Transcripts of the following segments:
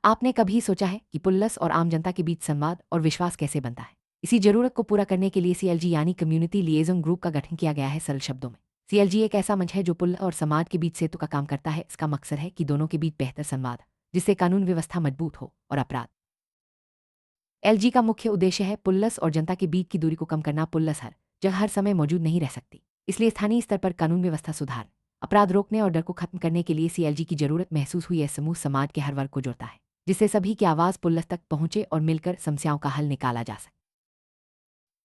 आपने कभी सोचा है कि पुलिस और आम जनता के बीच संवाद और विश्वास कैसे बनता है? इसी जरूरत को पूरा करने के लिए सीएलजी यानी कम्युनिटी लिएजन ग्रुप का गठन किया गया है। सरल शब्दों में, सीएलजी एक ऐसा मंच है जो पुलिस और समाज के बीच सेतु का काम करता है। इसका मकसद है कि दोनों के बीच बेहतर संवाद, जिससे कानून व्यवस्था मजबूत हो और अपराध। एलजी का मुख्य उद्देश्य है पुलिस और जनता के बीच की दूरी को कम करना। पुलिस हर जगह हर समय मौजूद नहीं रह सकती, इसलिए स्थानीय स्तर पर कानून व्यवस्था सुधार, अपराध रोकने और डर को खत्म करने के लिए सीएलजी की जरूरत महसूस हुई। यह समूह समाज के हर वर्ग को जोड़ता है, जिससे सभी की आवाज पुलिस तक पहुंचे और मिलकर समस्याओं का हल निकाला जा सके।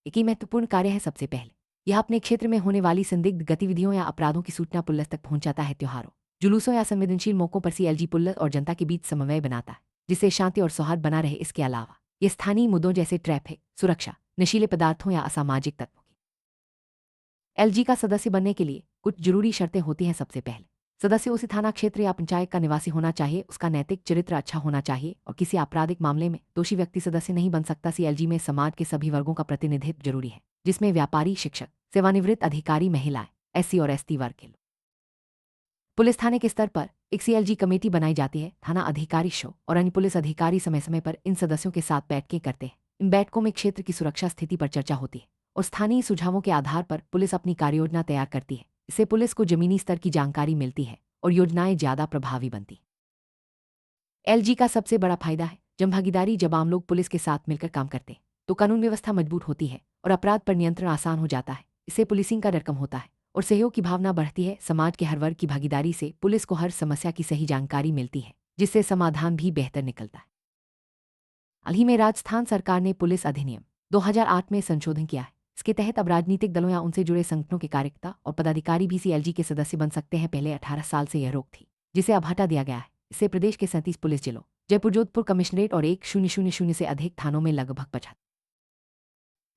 एक ही महत्वपूर्ण कार्य है। सबसे पहले, यह अपने क्षेत्र में होने वाली संदिग्ध गतिविधियों या अपराधों की सूचना पुलिस तक पहुंचाता है। त्योहारों, जुलूसों या संवेदनशील मौकों पर सीएलजी पुलिस और जनता के बीच समन्वय बनाता है, जिससे शांति और सौहार्द बना रहे। इसके अलावा ये स्थानीय मुद्दों जैसे ट्रैफिक सुरक्षा, नशीले पदार्थों या असामाजिक तत्वों की एलजी का सदस्य बनने के लिए कुछ जरूरी शर्तें होती हैं। सबसे पहले, सदस्य उसी थाना क्षेत्र या पंचायत का निवासी होना चाहिए, उसका नैतिक चरित्र अच्छा होना चाहिए और किसी आपराधिक मामले में दोषी व्यक्ति सदस्य नहीं बन सकता। सीएलजी में समाज के सभी वर्गों का प्रतिनिधित्व जरूरी है, जिसमें व्यापारी, शिक्षक, सेवानिवृत्त अधिकारी, महिलाएं, एससी और एसटी वर्ग के लोग। पुलिस थाने के स्तर पर एक सीएलजी कमेटी बनाई जाती है। थाना अधिकारी शो और अन्य पुलिस अधिकारी समय समय पर इन सदस्यों के साथ बैठकें करते हैं। इन बैठकों में क्षेत्र की सुरक्षा स्थिति पर चर्चा होती है और स्थानीय सुझावों के आधार पर पुलिस अपनी कार्ययोजना तैयार करती है। इससे पुलिस को जमीनी स्तर की जानकारी मिलती है और योजनाएं ज्यादा प्रभावी बनती। एलजी का सबसे बड़ा फायदा है जनभागीदारी। जब आम लोग पुलिस के साथ मिलकर काम करते हैं तो कानून व्यवस्था मजबूत होती है और अपराध पर नियंत्रण आसान हो जाता है। इससे पुलिसिंग का डर कम होता है और सहयोग की भावना बढ़ती है। समाज के हर वर्ग की भागीदारी से पुलिस को हर समस्या की सही जानकारी मिलती है, जिससे समाधान भी बेहतर निकलता है। हाल ही में राजस्थान सरकार ने पुलिस अधिनियम 2008 में संशोधन किया है। इसके तहत अब राजनीतिक दलों या उनसे जुड़े संगठनों के कार्यकर्ता और पदाधिकारी भी सीएलजी के सदस्य बन सकते हैं। पहले 18 साल से यह रोक थी, जिसे अब हटा दिया गया है। इससे प्रदेश के 37 पुलिस जिलों, जयपुर, जोधपुर कमिश्नरेट और 1000 से अधिक थानों में लगभग 50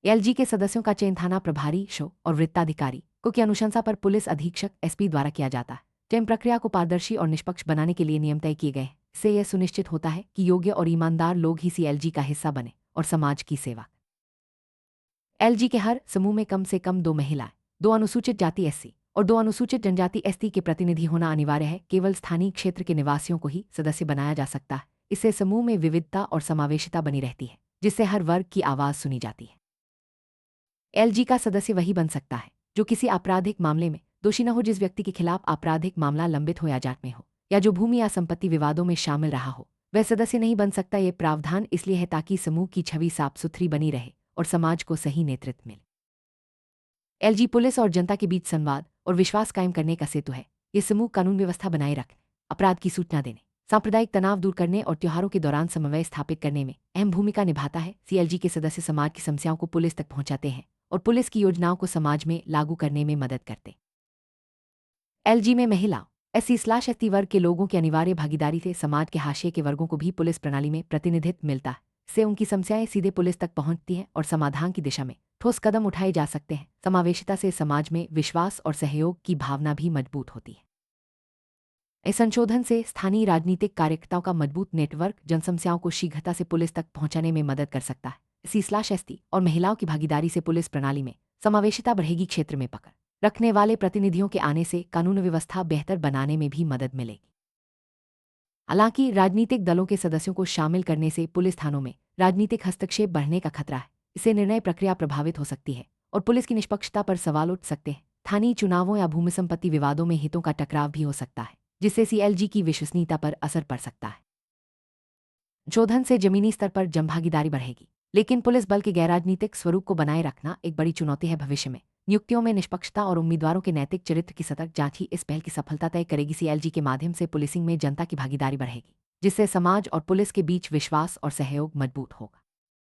एलजी के सदस्यों का चयन थाना प्रभारी शो और वृत्ताधिकारी को की अनुशंसा पर पुलिस अधीक्षक एसपी द्वारा किया जाता है। चयन प्रक्रिया को पारदर्शी और निष्पक्ष बनाने के लिए नियम तय किए गए हैं। इससे यह सुनिश्चित होता है कि योग्य और ईमानदार लोग ही सीएलजी का हिस्सा बने और समाज की सेवा। एलजी के हर समूह में कम से कम 2 महिलाएं, 2 अनुसूचित जाति एससी और 2 अनुसूचित जनजाति एसटी के प्रतिनिधि होना अनिवार्य है। केवल स्थानीय क्षेत्र के निवासियों को ही सदस्य बनाया जा सकता है। इससे समूह में विविधता और समावेशिता बनी रहती है, जिससे हर वर्ग की आवाज सुनी जाती है। एलजी का सदस्य वही बन सकता है जो किसी आपराधिक मामले में दोषी न हो, जिस व्यक्ति के खिलाफ आपराधिक मामला लंबित हो या जांच में हो, या जो भूमि या संपत्ति विवादों में शामिल रहा हो, वह सदस्य नहीं बन सकता। ये प्रावधान इसलिए है ताकि समूह की छवि साफ सुथरी बनी रहे और समाज को सही नेतृत्व मिले। एलजी पुलिस और जनता के बीच संवाद और विश्वास कायम करने का सेतु है। ये समूह कानून व्यवस्था बनाए रखने, अपराध की सूचना देने, सांप्रदायिक तनाव दूर करने और त्योहारों के दौरान समन्वय स्थापित करने में अहम भूमिका निभाता है। सीएलजी के सदस्य समाज की समस्याओं को पुलिस तक पहुंचाते हैं और पुलिस की योजनाओं को समाज में लागू करने में मदद करते। एलजी में महिलाओं, एससी/एसटी वर्ग के लोगों की अनिवार्य भागीदारी से समाज के हाशिए के वर्गों को भी पुलिस प्रणाली में प्रतिनिधित्व मिलता है। इससे उनकी समस्याएं सीधे पुलिस तक पहुंचती हैं और समाधान की दिशा में ठोस कदम उठाए जा सकते हैं। समावेशिता से समाज में विश्वास और सहयोग की भावना भी मजबूत होती है। इस संशोधन से स्थानीय राजनीतिक कार्यकर्ताओं का मजबूत नेटवर्क जनसमस्याओं को शीघ्रता से पुलिस तक पहुंचाने में मदद कर सकता है। एससी/एसटी और महिलाओं की भागीदारी से पुलिस प्रणाली में समावेशिता बढ़ेगी। क्षेत्र में पकड़ रखने वाले प्रतिनिधियों के आने से कानून व्यवस्था बेहतर बनाने में भी मदद मिलेगी। हालांकि राजनीतिक दलों के सदस्यों को शामिल करने से पुलिस थानों में राजनीतिक हस्तक्षेप बढ़ने का खतरा है। इससे निर्णय प्रक्रिया प्रभावित हो सकती है और पुलिस की निष्पक्षता पर सवाल उठ सकते हैं। स्थानीय चुनावों या भूमि संपत्ति विवादों में हितों का टकराव भी हो सकता है, जिससे सीएलजी की विश्वसनीयता पर असर पड़ सकता है। संशोधन से जमीनी स्तर पर जनभागीदारी बढ़ेगी, लेकिन पुलिस बल के गैर-राजनीतिक स्वरूप को बनाए रखना एक बड़ी चुनौती है। भविष्य में नियुक्तियों में निष्पक्षता और उम्मीदवारों के नैतिक चरित्र की सतत जांच ही इस पहल की सफलता तय करेगी। सीएलजी के माध्यम से पुलिसिंग में जनता की भागीदारी बढ़ेगी, जिससे समाज और पुलिस के बीच विश्वास और सहयोग मजबूत होगा।